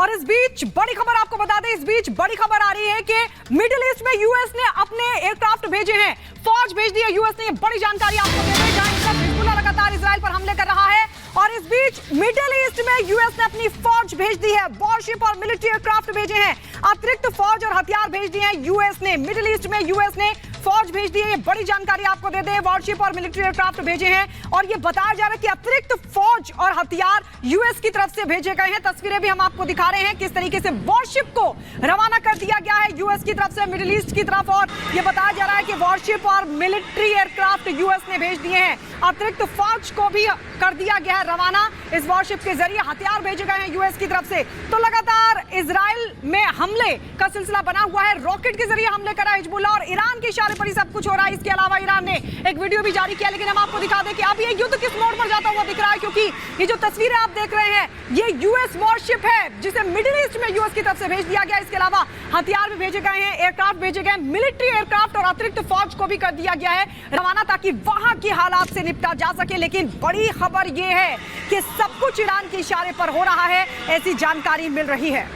और इस बीच बड़ी खबर आपको बता दें, इस बीच बड़ी खबर आ रही है कि मिडिल ईस्ट में यूएस ने अपने एयरक्राफ्ट भेजे हैं, फौज भेज दी है यूएस ने। ये बड़ी जानकारी आपको दे दें, जहां तरफ हिजबुल्लाह लगातार इजराइल पर हमले कर रहा है और इस बीच मिडिल ईस्ट में यूएस ने अपनी फौज भेज दी है, वॉरशिप और मिलिट्री एयरक्राफ्ट भेजे हैं, अतिरिक्त फौज और हथियार भेज दिए हैं यूएस ने। मिडिल ईस्ट में यूएस ने फौज भेज दी है, ये बड़ी जानकारी आपको दे दें, वॉरशिप और मिलिट्री एयरक्राफ्ट भेजे हैं और ये बताया जा रहा है कि अतिरिक्त फौज और हथियार यूएस की तरफ से भेजे गए हैं। तस्वीरें भी हम आपको दिखा रहे हैं किस तरीके से वॉरशिप को रवाना कर दिया गया है यूएस की तरफ से मिडिल ईस्ट की तरफ, और ये बताया जा रहा है कि वॉरशिप और मिलिट्री एयरक्राफ्ट यूएस ने भेज दिए हैं। अतिरिक्त फौज को भी कर दिया गया है रवाना, इस वॉरशिप के जरिए हथियार भेजे गए हैं यूएस की तरफ से। तो लगातार इजराइल में हमले का सिलसिला बना हुआ है, रॉकेट के जरिए हमले करा हिजबुल्लाह और ईरान के इशारे पर ही सब कुछ हो रहा है। इसके अलावा ईरान ने एक वीडियो भी जारी किया, लेकिन हम आपको दिखा दें कि अब ये युद्ध किस मोड़ पर जाता हुआ दिख रहा है, क्योंकि ये जो तस्वीरें आप देख रहे हैं ये यूएस वॉरशिप है जिसे मिडिल ईस्ट में यूएस की तरफ से भेज दिया गया। इसके अलावा हथियार भी भेजे गए हैं, एयरक्राफ्ट भेजे गए, मिलिट्री एयरक्राफ्ट और अतिरिक्त फौज को भी कर दिया गया है रवाना, ताकि वहां की हालात से निपटा जा सके। लेकिन बड़ी खबर यह है कि सब कुछ ईरान के इशारे पर हो रहा है, ऐसी जानकारी मिल रही है।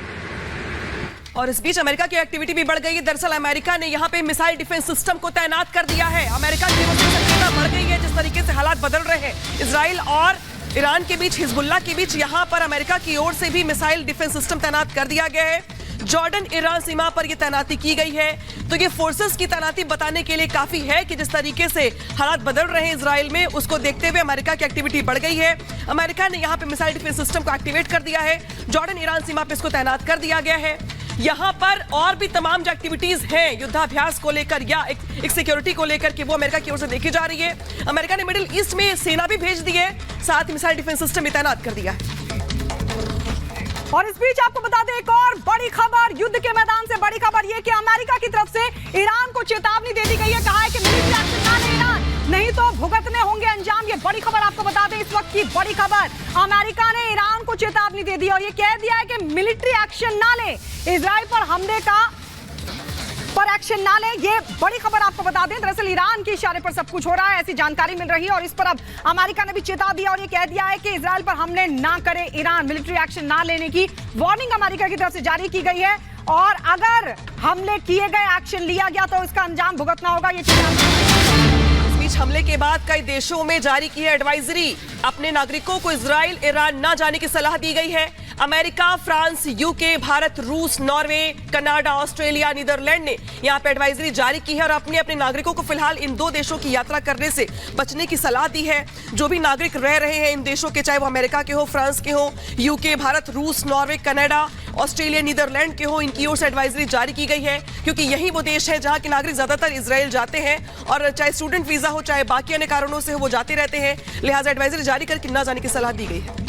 और इस बीच अमेरिका की एक्टिविटी भी बढ़ गई है। दरअसल अमेरिका ने यहां पे मिसाइल डिफेंस सिस्टम को तैनात कर दिया है। अमेरिका की सक्रियता बढ़ गई है, जिस तरीके से हालात बदल रहे हैं इजराइल और ईरान के बीच, हिजबुल्लाह के बीच, यहां पर अमेरिका की ओर से भी मिसाइल डिफेंस सिस्टम तैनात कर दिया गया है। जॉर्डन ईरान सीमा पर यह तैनाती की गई है, तो ये फोर्सेस की तैनाती बताने के लिए काफी है कि जिस तरीके से हालात बदल रहे हैं इजराइल में, उसको देखते हुए अमेरिका की एक्टिविटी बढ़ गई है। अमेरिका ने यहां पे मिसाइल डिफेंस सिस्टम को एक्टिवेट कर दिया है, जॉर्डन ईरान सीमा पे इसको तैनात कर दिया गया है। यहां पर और भी तमाम जो एक्टिविटीज हैं युद्धाभ्यास को लेकर या एक सिक्योरिटी को लेकर कि वो अमेरिका की ओर से देखी जा रही है। अमेरिका ने मिडिल ईस्ट में सेना भी भेज दी है, साथ ही मिसाइल डिफेंस सिस्टम भी तैनात कर दिया है। और इस बीच आपको बता दें एक और बड़ी खबर, युद्ध के मैदान से बड़ी खबर यह कि अमेरिका की तरफ से ईरान को चेतावनी दे दी गई है, कहा है कि मिलिट्री एक्शन ना ले ईरान, नहीं तो भुगतने होंगे अंजाम। ये बड़ी खबर आपको बता दें, इस वक्त की बड़ी खबर, अमेरिका ने ईरान को चेतावनी दे दी और ये कह दिया है कि मिलिट्री एक्शन ना ले, इजराइल पर हमले का पर एक्शन ना ले। ये बड़ी खबर आपको बता दें, दरअसल ईरान के इशारे पर सब कुछ हो रहा है, ऐसी जानकारी मिल रही है और इस पर अब अमेरिका ने भी चेता दिया और ये कह दिया है कि इजराइल पर हमले ना करे ईरान, मिलिट्री एक्शन ना लेने की वार्निंग अमेरिका की तरफ से जारी की गई है और अगर हमले किए गए, एक्शन लिया गया तो इसका अंजाम भुगतना होगा। ये इस बीच हमले के बाद कई देशों में जारी की है एडवाइजरी, अपने नागरिकों को इजराइल ईरान ना जाने की सलाह दी गई है। अमेरिका, फ्रांस, यूके, भारत, रूस, नॉर्वे, कनाडा, ऑस्ट्रेलिया, नीदरलैंड ने यहां पे एडवाइजरी जारी की है और अपने अपने नागरिकों को फिलहाल इन दो देशों की यात्रा करने से बचने की सलाह दी है। जो भी नागरिक रह रहे हैं इन देशों के, चाहे वो अमेरिका के हो, फ्रांस के हो, यूके, भारत, रूस, नॉर्वे, कनाडा, ऑस्ट्रेलिया, नीदरलैंड के हो, इनकी ओर से एडवाइजरी जारी की गई है, क्योंकि यही वो देश है जहां के नागरिक ज्यादातर इजराइल जाते हैं और चाहे स्टूडेंट वीजा हो, चाहे बाकी अन्य कारणों से वो जाते रहते हैं, लिहाजा एडवाइजरी जारी करके न जाने की सलाह दी गई है।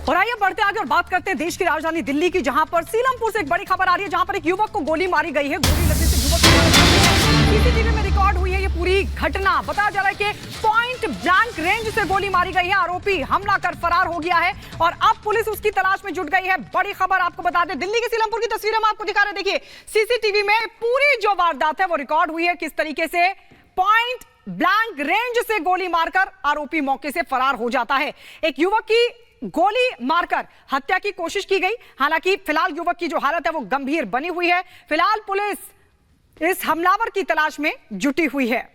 और आइए बढ़ते आगे और बात करते हैं देश की राजधानी दिल्ली की, जहां पर सीलमपुर से एक बड़ी खबर आ रही है, जहां पर एक युवक को गोली मारी गई है, गोली लगने से युवक सीसीटीवी में रिकॉर्ड हुई है ये पूरी घटना। बताया जा रहा है कि पॉइंट ब्लैंक रेंज से गोली मारी गई है, आरोपी हमला कर फरार हो गया है और अब पुलिस उसकी तलाश में जुट गई है। बड़ी खबर आपको बता दें, दिल्ली के सीलमपुर की तस्वीरें हम आपको दिखा रहे हैं, देखिए सीसीटीवी में पूरी जो वारदात है वो रिकॉर्ड हुई है, किस तरीके से पॉइंट ब्लैंक रेंज से गोली मारकर आरोपी मौके से फरार हो जाता है। एक युवक की गोली मारकर हत्या की कोशिश की गई, हालांकि फिलहाल युवक की जो हालत है वो गंभीर बनी हुई है। फिलहाल पुलिस इस हमलावर की तलाश में जुटी हुई है।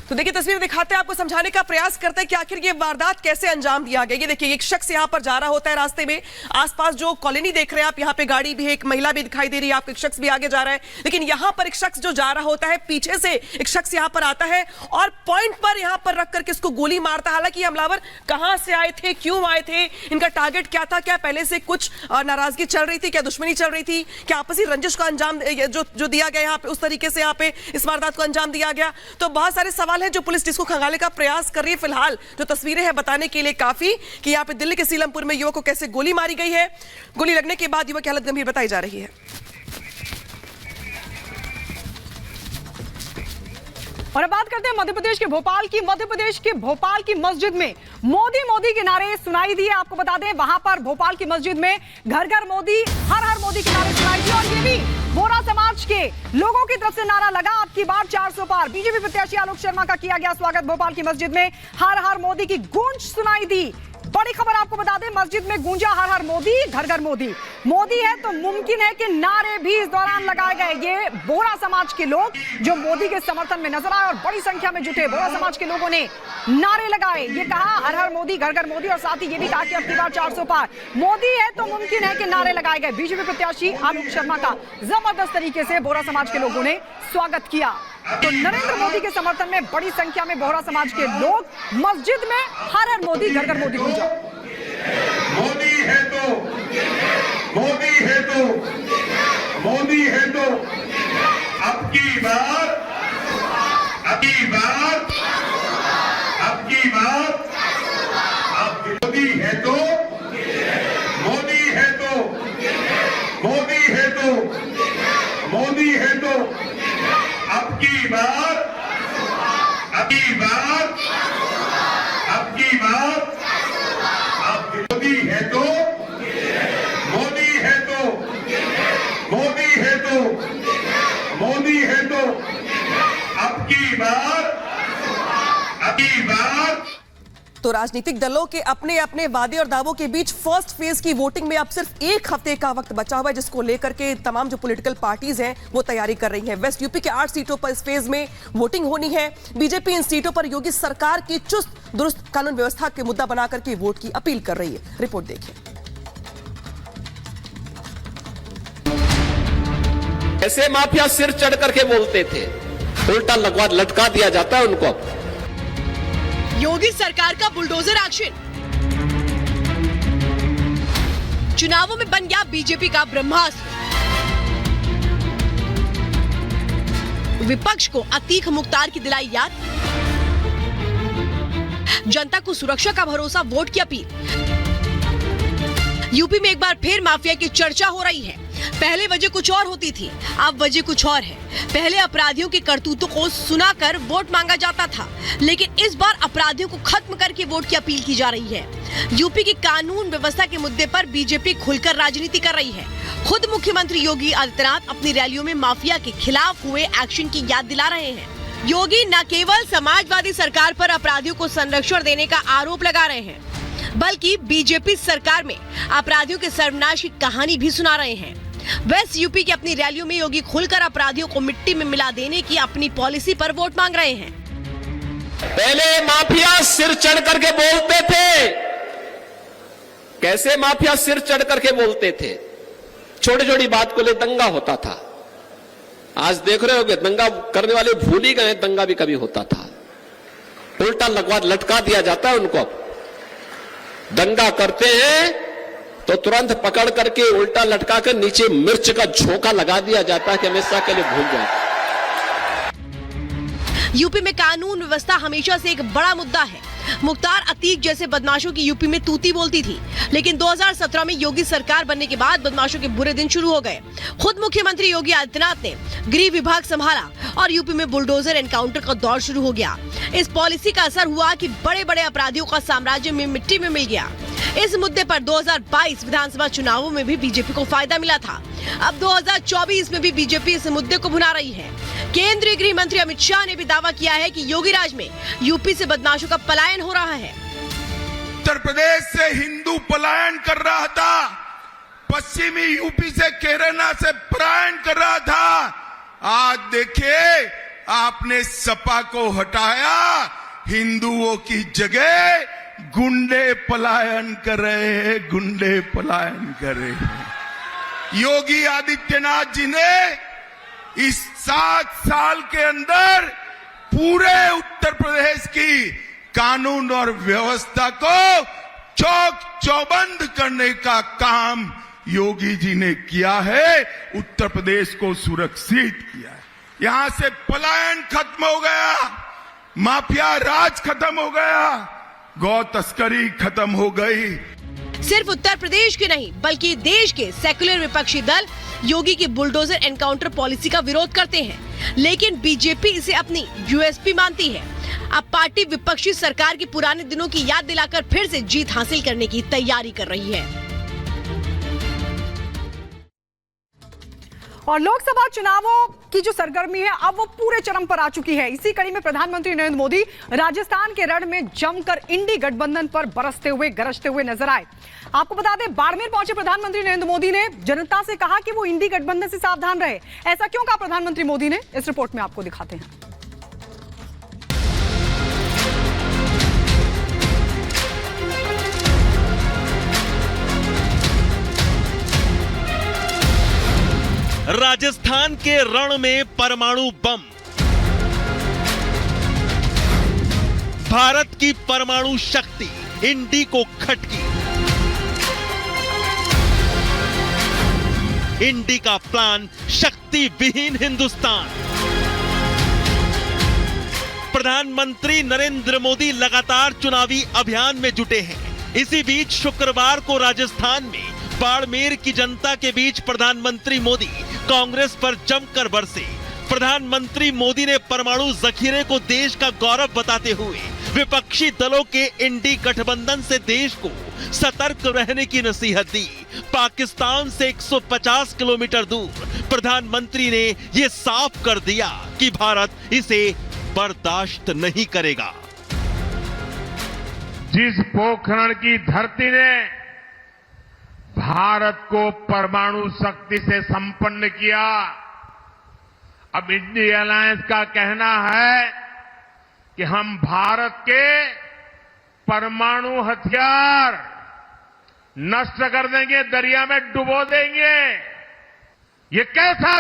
तो देखिए तस्वीर दिखाते हैं, आपको समझाने का प्रयास करते हैं कि आखिर ये वारदात कैसे अंजाम दिया गया। ये देखिए एक शख्स यहाँ पर जा रहा होता है रास्ते में, आसपास जो कॉलोनी देख रहे हैं आप, यहाँ पे गाड़ी भी है, एक महिला भी दिखाई दे रही है, आपको एक शख्स भी आगे जा रहा है, लेकिन यहाँ पर एक शख्स जो जा रहा होता है, पीछे से एक शख्स यहाँ पर आता है और पॉइंट पर यहाँ पर रख करके इसको गोली मारता है। हालांकि हमलावर कहाँ से आए थे, क्यों आए थे, इनका टारगेट क्या था, क्या पहले से कुछ नाराजगी चल रही थी, क्या दुश्मनी चल रही थी, क्या आपसी रंजिश का अंजाम जो दिया गया यहाँ पे, उस तरीके से यहाँ पे इस वारदात को अंजाम दिया गया। तो बहुत सारे सवाल है जो पुलिस जिसको खंगालने का प्रयास कर रही है। फिलहाल जो तस्वीरें हैं बताने के लिए काफी कि यहाँ पे दिल्ली के सीलमपुर में युवक को कैसे गोली मारी गई है, गोली लगने के बाद युवक की हालत गंभीर बताई जा रही है। और अब बात करते हैं मध्य प्रदेश के भोपाल की मस्जिद में मोदी मोदी के नारे सुनाई दिए। आपको बता दें वहां पर भोपाल की मस्जिद में घर घर मोदी, हर हर मोदी के नारे सुनाई दिए और ये भी बोरा समाज के लोगों की तरफ से नारा लगा, अब की बार 400 पार। बीजेपी प्रत्याशी आलोक शर्मा का किया गया स्वागत भोपाल की मस्जिद में, हर हर मोदी की गूंज सुनाई दी। बड़ी खबर आपको बता दें, मस्जिद में गूंजा हर हर मोदी, घर घर मोदी। मोदी है तो मुमकिन है कि नारे भी इस दौरान लगाए गए। ये बोहरा समाज के लोग जो मोदी के समर्थन में नजर आए और बड़ी संख्या में जुटे बोहरा समाज के लोगों ने नारे लगाए। ये कहा हर हर मोदी, घर घर मोदी और साथ ही ये भी कहा कि अब की बार 400 पार। मोदी है तो मुमकिन है कि नारे लगाए गए। बीजेपी प्रत्याशी आलोक शर्मा का जबरदस्त तरीके से बोहरा समाज के लोगों ने स्वागत किया। तो नरेंद्र मोदी के समर्थन में बड़ी संख्या में बोहरा समाज के लोग मस्जिद में हर हर मोदी, घर घर मोदी गूंजा। मोदी है तो, मोदी है तो, मोदी है तो अब की बार, अब की बार, अब की बार, अब मोदी है तो, मोदी है तो, मोदी है तो, मोदी है तो अब की बार, अब की बार, अब की बार, अब मोदी है तो, मोदी है तो, मोदी है तो, मोदी है तो अब की बार, अब की बार। तो राजनीतिक दलों के अपने अपने वादे और दावों के बीच फर्स्ट फेज की वोटिंग में अब सिर्फ एक हफ्ते का वक्त बचा हुआ है, जिसको लेकर के तमाम जो पॉलिटिकल पार्टीज हैं वो तैयारी कर रही हैं। वेस्ट यूपी के 8 सीटों पर इस फेज में वोटिंग होनी है। बीजेपी इन सीटों पर योगी सरकार की चुस्त दुरुस्त कानून व्यवस्था के मुद्दा बनाकर के वोट की अपील कर रही है। रिपोर्ट देखिए। ऐसे माफिया सिर चढ़ करके बोलते थे, उल्टा लटका दिया जाता है उनको। योगी सरकार का बुलडोजर एक्शन, चुनावों में बन गया बीजेपी का ब्रह्मास्त्र। विपक्ष को अतीक मुख्तार की दिलाई याद, जनता को सुरक्षा का भरोसा, वोट की अपील। यूपी में एक बार फिर माफिया की चर्चा हो रही है। पहले वजह कुछ और होती थी, अब वजह कुछ और है। पहले अपराधियों की करतूतों को सुनाकर वोट मांगा जाता था, लेकिन इस बार अपराधियों को खत्म करके वोट की अपील की जा रही है। यूपी की कानून व्यवस्था के मुद्दे पर बीजेपी खुलकर राजनीति कर रही है। खुद मुख्यमंत्री योगी आदित्यनाथ अपनी रैलियों में माफिया के खिलाफ हुए एक्शन की याद दिला रहे हैं। योगी न केवल समाजवादी सरकार पर अपराधियों को संरक्षण देने का आरोप लगा रहे हैं, बल्कि बीजेपी सरकार में अपराधियों के सर्वनाश की कहानी भी सुना रहे हैं। वेस्ट यूपी की अपनी रैलियों में योगी खुलकर अपराधियों को मिट्टी में मिला देने की अपनी पॉलिसी पर वोट मांग रहे हैं। पहले माफिया सिर चढ़ करके बोलते थे। कैसे माफिया सिर चढ़ करके बोलते थे? छोटी छोटी बात को ले दंगा होता था। आज देख रहे होगे दंगा करने वाले भूल ही गए दंगा भी कभी होता था। उल्टा लटका दिया जाता है उनको। दंगा करते हैं तो तुरंत पकड़ करके उल्टा लटका कर नीचे मिर्च का झोंका लगा दिया जाता है कि हमेशा के लिए भूल जाए। यूपी में कानून व्यवस्था हमेशा से एक बड़ा मुद्दा है। मुख्तार अतीक जैसे बदमाशों की यूपी में तूती बोलती थी, लेकिन 2017 में योगी सरकार बनने के बाद बदमाशों के बुरे दिन शुरू हो गए। खुद मुख्यमंत्री योगी आदित्यनाथ ने गृह विभाग संभाला और यूपी में बुलडोजर एनकाउंटर का दौर शुरू हो गया। इस पॉलिसी का असर हुआ कि बड़े बड़े अपराधियों का साम्राज्य में मिट्टी में मिल गया। इस मुद्दे पर 2022 विधानसभा चुनावों में भी बीजेपी को फायदा मिला था। अब 2024 में भी बीजेपी इस मुद्दे को भुना रही है। केंद्रीय गृह मंत्री अमित शाह ने भी दावा किया है कि योगी राज में यूपी से बदमाशों का पलायन हो रहा है। उत्तर प्रदेश से हिंदू पलायन कर रहा था, पश्चिमी यूपी से केरला से पलायन कर रहा था। आज देखिए आपने सपा को हटाया, हिंदुओं की जगह गुंडे पलायन कर रहे हैं, गुंडे पलायन कर रहे हैं। योगी आदित्यनाथ जी ने इस 7 साल के अंदर पूरे उत्तर प्रदेश की कानून और व्यवस्था को चौक चौबंद करने का काम योगी जी ने किया है। उत्तर प्रदेश को सुरक्षित किया है। यहां से पलायन खत्म हो गया, माफिया राज खत्म हो गया, गौ तस्करी खत्म हो गई। सिर्फ उत्तर प्रदेश के नहीं बल्कि देश के सेक्युलर विपक्षी दल योगी की बुलडोजर एनकाउंटर पॉलिसी का विरोध करते हैं, लेकिन बीजेपी इसे अपनी यूएसपी मानती है। अब पार्टी विपक्षी सरकार की पुराने दिनों की याद दिलाकर फिर से जीत हासिल करने की तैयारी कर रही है। और लोकसभा चुनावों की जो सरगर्मी है अब वो पूरे चरम पर आ चुकी है। इसी कड़ी में प्रधानमंत्री नरेंद्र मोदी राजस्थान के रण में जमकर इंडी गठबंधन पर बरसते हुए गरजते हुए नजर आए। आपको बता दें, बाड़मेर पहुंचे प्रधानमंत्री नरेंद्र मोदी ने जनता से कहा कि वो इंडी गठबंधन से सावधान रहे। ऐसा क्यों कहा प्रधानमंत्री मोदी ने, इस रिपोर्ट में आपको दिखाते हैं। राजस्थान के रण में परमाणु बम, भारत की परमाणु शक्ति इंडी को खटकी, इंडी का प्लान शक्ति विहीन हिंदुस्तान। प्रधानमंत्री नरेंद्र मोदी लगातार चुनावी अभियान में जुटे हैं। इसी बीच शुक्रवार को राजस्थान में बाड़मेर की जनता के बीच प्रधानमंत्री मोदी कांग्रेस पर जमकर बरसे। प्रधानमंत्री मोदी ने परमाणु जखीरे को देश का गौरव बताते हुए विपक्षी दलों के इंडी गठबंधन से देश को सतर्क रहने की नसीहत दी। पाकिस्तान से 150 किलोमीटर दूर प्रधानमंत्री ने यह साफ कर दिया कि भारत इसे बर्दाश्त नहीं करेगा। जिस पोखरण की धरती ने भारत को परमाणु शक्ति से संपन्न किया, अब इंडी अलायंस का कहना है कि हम भारत के परमाणु हथियार नष्ट कर देंगे, दरिया में डुबो देंगे। ये कैसा